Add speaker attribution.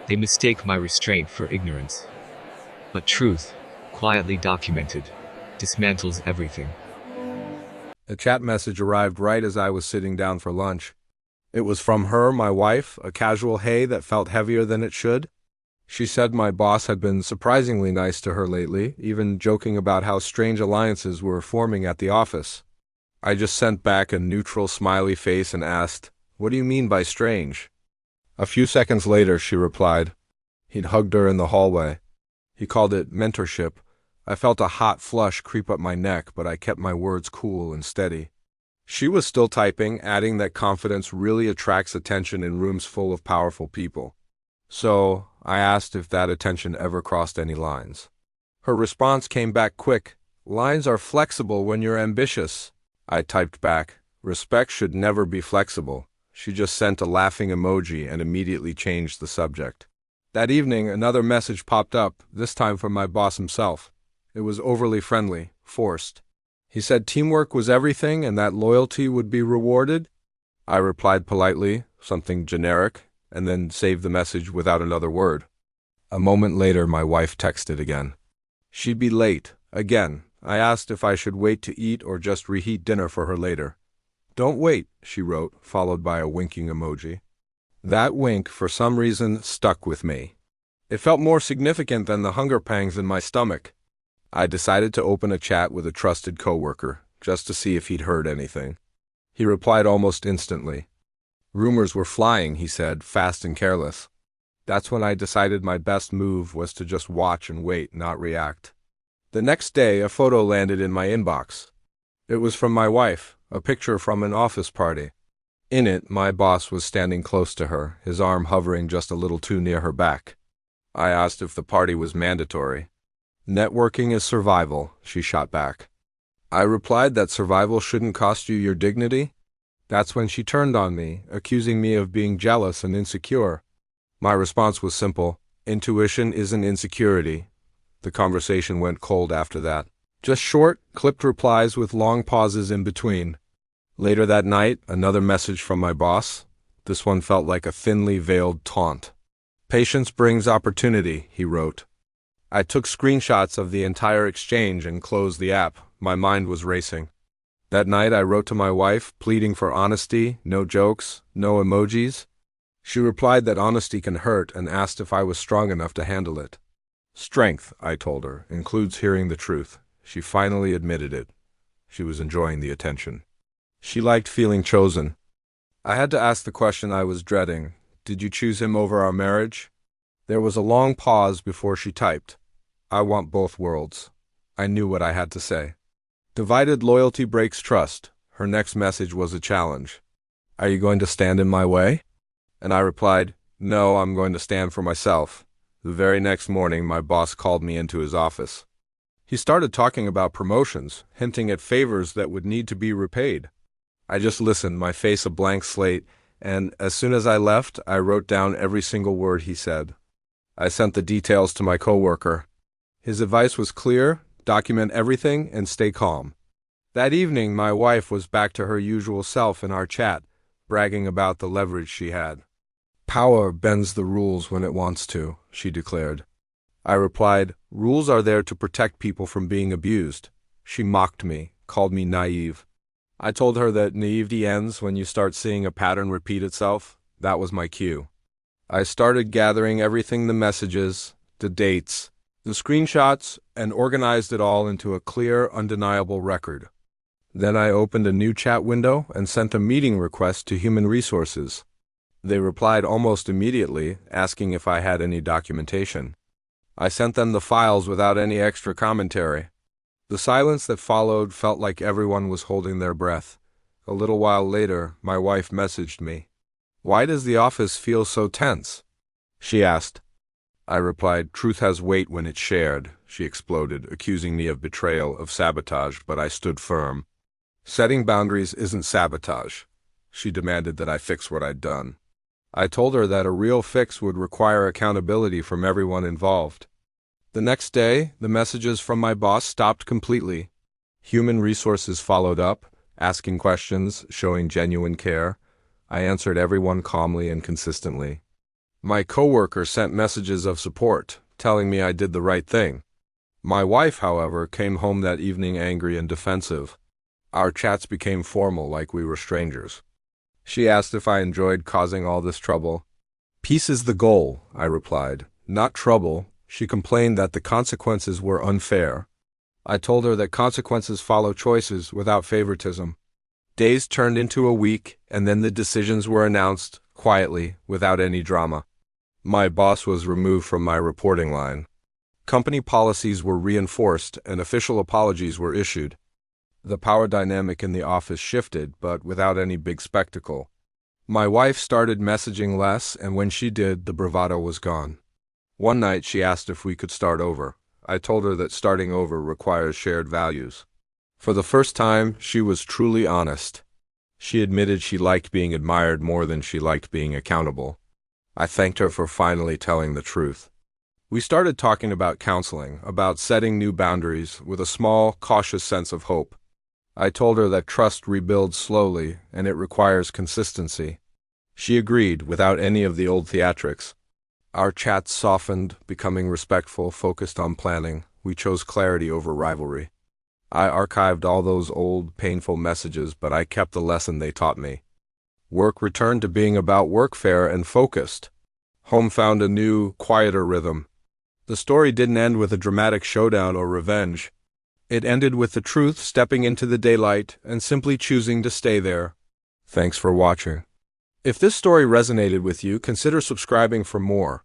Speaker 1: They mistake my restraint for ignorance. But truth, quietly documented, dismantles everything.
Speaker 2: A chat message arrived right as I was sitting down for lunch. It was from her, my wife, a casual hey that felt heavier than it should. She said my boss had been surprisingly nice to her lately, even joking about how strange alliances were forming at the office. I just sent back a neutral smiley face and asked, "What do you mean by strange?" A few seconds later, she replied. He'd hugged her in the hallway. He called it mentorship. I felt a hot flush creep up my neck, but I kept my words cool and steady. She was still typing, adding that confidence really attracts attention in rooms full of powerful people. So, I asked if that attention ever crossed any lines. Her response came back quick. "Lines are flexible when you're ambitious." I typed back, "Respect should never be flexible." She just sent a laughing emoji and immediately changed the subject. That evening, another message popped up, this time from my boss himself. It was overly friendly, forced. He said teamwork was everything and that loyalty would be rewarded. I replied politely, something generic, and then saved the message without another word. A moment later, my wife texted again. She'd be late, again. I asked if I should wait to eat or just reheat dinner for her later. "Don't wait," she wrote, followed by a winking emoji. That wink, for some reason, stuck with me. It felt more significant than the hunger pangs in my stomach. I decided to open a chat with a trusted coworker, just to see if he'd heard anything. He replied almost instantly. Rumors were flying, he said, fast and careless. That's when I decided my best move was to just watch and wait, not react. The next day, a photo landed in my inbox. It was from my wife, a picture from an office party. In it, my boss was standing close to her, his arm hovering just a little too near her back. I asked if the party was mandatory. "Networking is survival," she shot back. I replied that survival shouldn't cost you your dignity. That's when she turned on me, accusing me of being jealous and insecure. My response was simple: intuition isn't insecurity. The conversation went cold after that. Just short, clipped replies with long pauses in between. Later that night, another message from my boss. This one felt like a thinly veiled taunt. "Patience brings opportunity," he wrote. I took screenshots of the entire exchange and closed the app. My mind was racing. That night I wrote to my wife, pleading for honesty, no jokes, no emojis. She replied that honesty can hurt and asked if I was strong enough to handle it. Strength, I told her, includes hearing the truth. She finally admitted it. She was enjoying the attention. She liked feeling chosen. I had to ask the question I was dreading. Did you choose him over our marriage? There was a long pause before she typed. I want both worlds. I knew what I had to say. Divided loyalty breaks trust. Her next message was a challenge. Are you going to stand in my way? And I replied, no, I'm going to stand for myself. The very next morning, my boss called me into his office. He started talking about promotions, hinting at favors that would need to be repaid. I just listened, my face a blank slate, and as soon as I left, I wrote down every single word he said. I sent the details to my coworker. His advice was clear: document everything and stay calm. That evening, my wife was back to her usual self in our chat, bragging about the leverage she had. Power bends the rules when it wants to, she declared. I replied, rules are there to protect people from being abused. She mocked me, called me naive. I told her that naivety ends when you start seeing a pattern repeat itself. That was my cue. I started gathering everything: the messages, the dates, the screenshots, and organized it all into a clear, undeniable record. Then I opened a new chat window and sent a meeting request to Human Resources. They replied almost immediately, asking if I had any documentation. I sent them the files without any extra commentary. The silence that followed felt like everyone was holding their breath. A little while later, my wife messaged me. Why does the office feel so tense? She asked. I replied, truth has weight when it's shared. She exploded, accusing me of betrayal, of sabotage, but I stood firm. Setting boundaries isn't sabotage. She demanded that I fix what I'd done. I told her that a real fix would require accountability from everyone involved. The next day, the messages from my boss stopped completely. Human Resources followed up, asking questions, showing genuine care. I answered everyone calmly and consistently. My coworker sent messages of support, telling me I did the right thing. My wife, however, came home that evening angry and defensive. Our chats became formal like we were strangers. She asked if I enjoyed causing all this trouble. Peace is the goal, I replied, not trouble. She complained that the consequences were unfair. I told her that consequences follow choices without favoritism. Days turned into a week, and then the decisions were announced, quietly, without any drama. My boss was removed from my reporting line. Company policies were reinforced, and official apologies were issued. The power dynamic in the office shifted, but without any big spectacle. My wife started messaging less, and when she did, the bravado was gone. One night she asked if we could start over. I told her that starting over requires shared values. For the first time, she was truly honest. She admitted she liked being admired more than she liked being accountable. I thanked her for finally telling the truth. We started talking about counseling, about setting new boundaries, with a small, cautious sense of hope. I told her that trust rebuilds slowly, and it requires consistency. She agreed, without any of the old theatrics. Our chats softened, becoming respectful, focused on planning. We chose clarity over rivalry. I archived all those old, painful messages, but I kept the lesson they taught me. Work returned to being about workfare and focused. Home found a new, quieter rhythm. The story didn't end with a dramatic showdown or revenge. It ended with the truth stepping into the daylight and simply choosing to stay there. Thanks for watching. If this story resonated with you, consider subscribing for more.